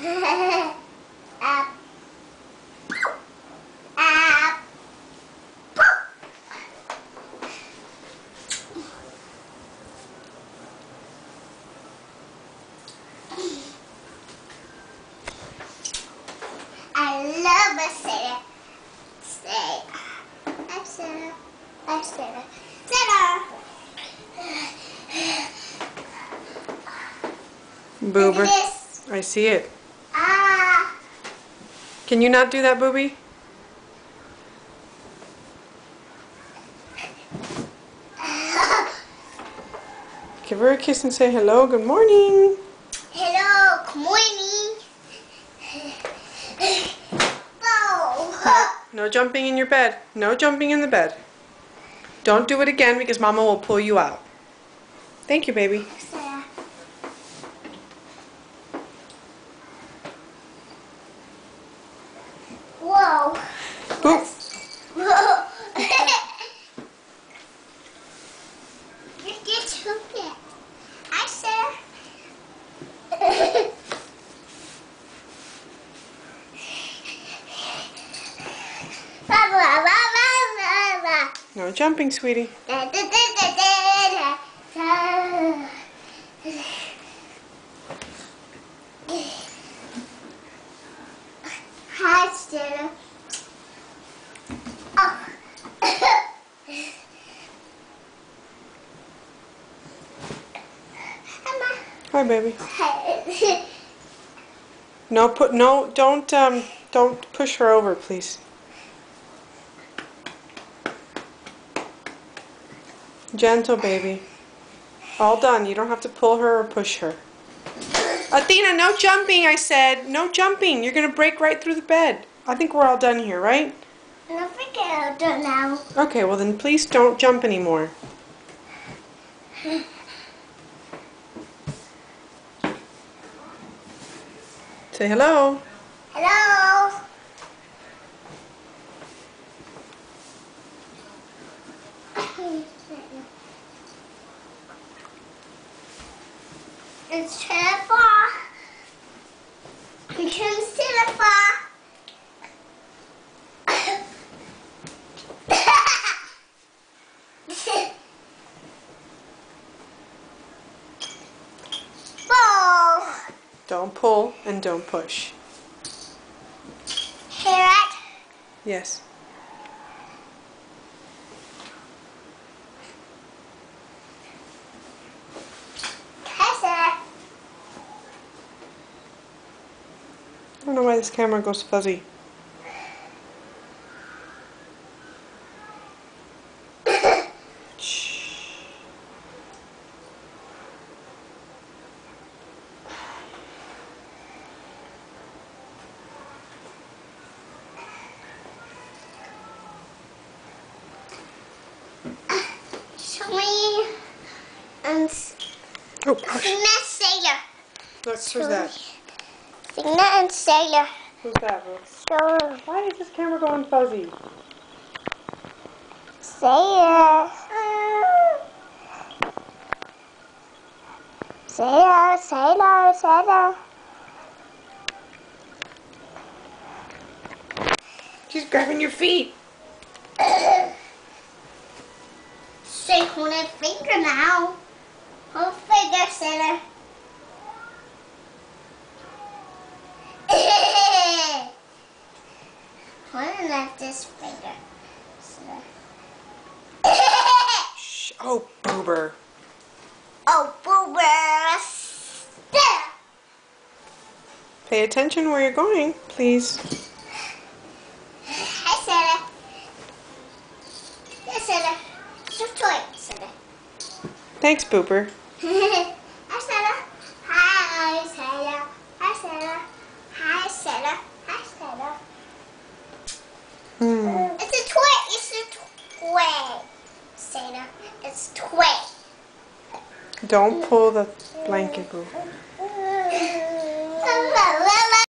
Up. I love a Santa. Say, I'm Santa. I'm Santa. Santa. Boober. I see it. Ah. Can you not do that, Booby? Give her a kiss and say hello, good morning. Hello, good morning. No jumping in your bed. No jumping in the bed. Don't do it again because Mama will pull you out. Thank you, baby. Whoa. Boop. Whoa. You get to it. I said. No jumping, sweetie. Hi, Stella. Oh. Hi, baby. Don't push her over, please. Gentle, baby. All done. You don't have to pull her or push her. Athena, no jumping, I said. No jumping. You're going to break right through the bed. I think we're all done here, right? I don't think I'll do it now. Okay, well then please don't jump anymore. Say hello. Hello. It's Jennifer. Here comes Jennifer. Ball. Don't pull and don't push. Hear it? Yes. I don't know why this camera goes fuzzy. Shh. Show me and Oh, gosh. Signet Sailor. Look, who's that? Signet and Sailor. Who's that, Brooke? So Why is this camera going fuzzy? Sailor. Sailor, Sailor, Sailor. She's grabbing your feet. Say, hold that finger now. Hold finger, Sailor. Hold at this finger. Shh. Oh, Boober. Oh, boobers. Pay attention where you're going, please. Hi, Sailor. Yes, Sailor. It's your toy, Sailor. Thanks, Boober. Hi, Sailor. Hi, Sailor. Hi, Sailor. Hi, Sailor. Hi, Sailor. It's a toy. It's a toy, Sailor. It's toy. Don't pull the blanket, Boober.